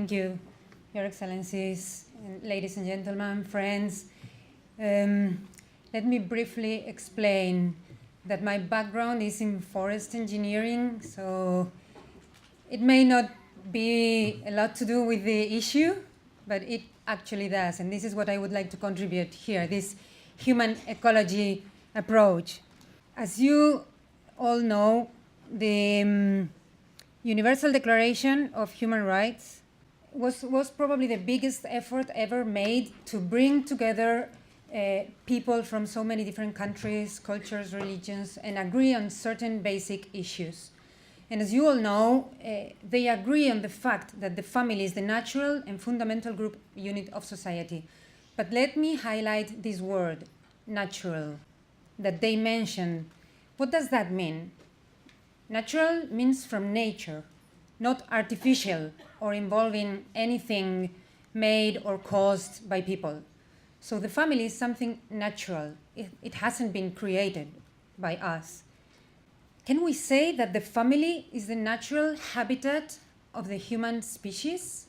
Thank you, Your Excellencies, and ladies and gentlemen, friends. Let me briefly explain that my background is in forest engineering, so it may not be a lot to do with the issue, but it actually does. And this is what I would like to contribute here, this human ecology approach. As you all know, the Universal Declaration of Human Rights was probably the biggest effort ever made to bring together people from so many different countries, cultures, religions, and agree on certain basic issues. And as you all know, they agree on the fact that the family is the natural and fundamental group unit of society. But let me highlight this word, natural, that they mention. What does that mean? Natural means from nature, not artificial or involving anything made or caused by people. So the family is something natural. It hasn't been created by us. Can we say that the family is the natural habitat of the human species?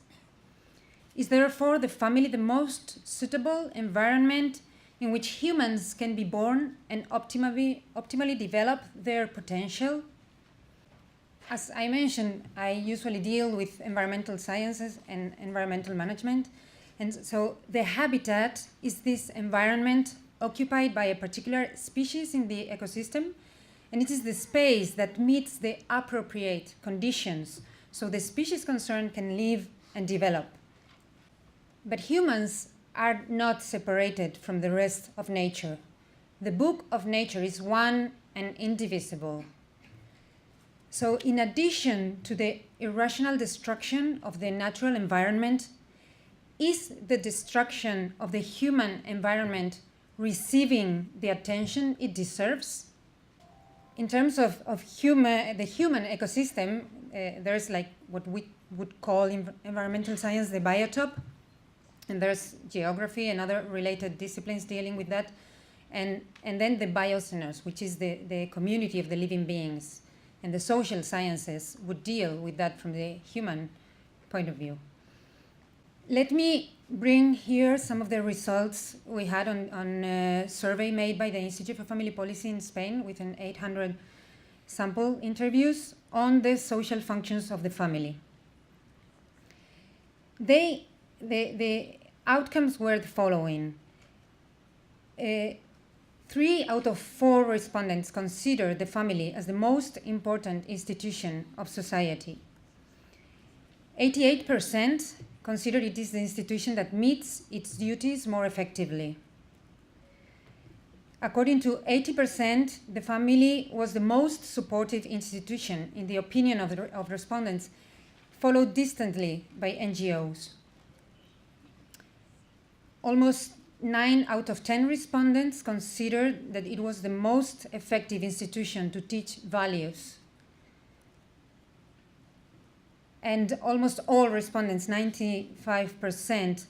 Is therefore the family the most suitable environment in which humans can be born and optimally develop their potential? As I mentioned, I usually deal with environmental sciences and environmental management. And so the habitat is this environment occupied by a particular species in the ecosystem. And it is the space that meets the appropriate conditions so the species concerned can live and develop. But humans are not separated from the rest of nature. The book of nature is one and indivisible. So in addition to the irrational destruction of the natural environment, is the destruction of the human environment receiving the attention it deserves? In terms of the human ecosystem, there's like what we would call in environmental science the biotop, and there's geography and other related disciplines dealing with that, and then the biocenos, which is the community of the living beings. And the social sciences would deal with that from the human point of view. Let me bring here some of the results we had on a survey made by the Institute for Family Policy in Spain with an 800 sample interviews on the social functions of the family. The outcomes were the following. 3 out of 4 respondents consider the family as the most important institution of society. 88% consider it is the institution that meets its duties more effectively. According to 80%, the family was the most supportive institution in the opinion of respondents, followed distantly by NGOs. Almost 9 out of 10 respondents considered that it was the most effective institution to teach values. And almost all respondents, 95%,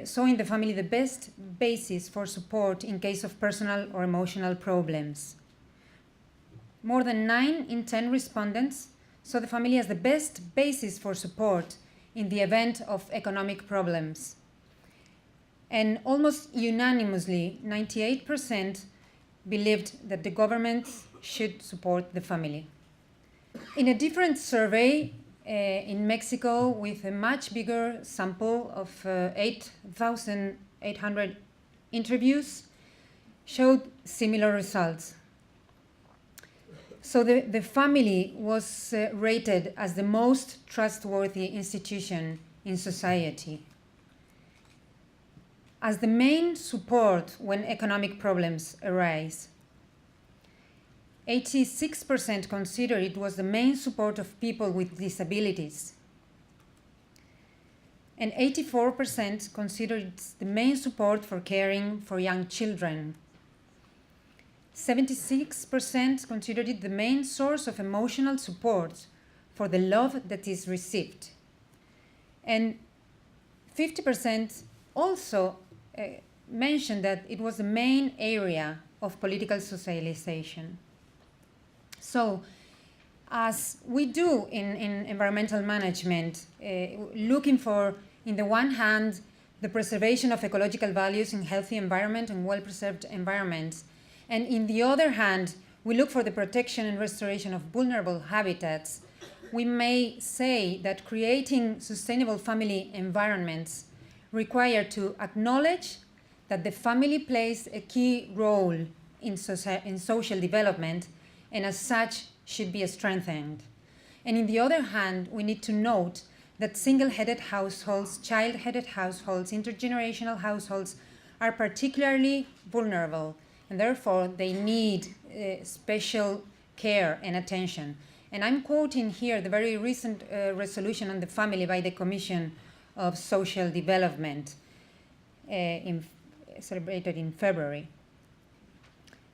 saw in the family the best basis for support in case of personal or emotional problems. More than 9 in 10 respondents saw the family as the best basis for support in the event of economic problems. And almost unanimously, 98% believed that the government should support the family. In a different survey in Mexico with a much bigger sample of 8,800 interviews, showed similar results. So the family was rated as the most trustworthy institution in society, as the main support when economic problems arise. 86% consider it was the main support of people with disabilities. And 84% consider it's the main support for caring for young children. 76% considered it the main source of emotional support for the love that is received. And 50% also mentioned that it was the main area of political socialization. So as we do in environmental management, looking for, in the one hand, the preservation of ecological values in healthy environment and well-preserved environments, and in the other hand, we look for the protection and restoration of vulnerable habitats, we may say that creating sustainable family environments require to acknowledge that the family plays a key role in social development, and as such should be strengthened. And in the other hand, we need to note that single-headed households, child-headed households, intergenerational households are particularly vulnerable, and therefore they need special care and attention. And I'm quoting here the very recent resolution on the family by the Commission of Social Development, celebrated in February.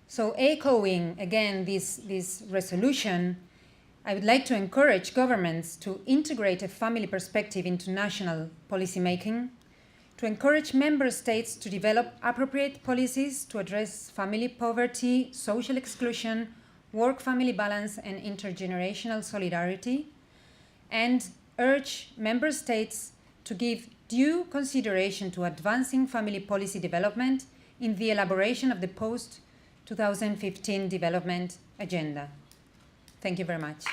So echoing again this resolution, I would like to encourage governments to integrate a family perspective into national policy making, to encourage member states to develop appropriate policies to address family poverty, social exclusion, work-family balance, and intergenerational solidarity, and urge member states to give due consideration to advancing family policy development in the elaboration of the post-2015 development agenda. Thank you very much.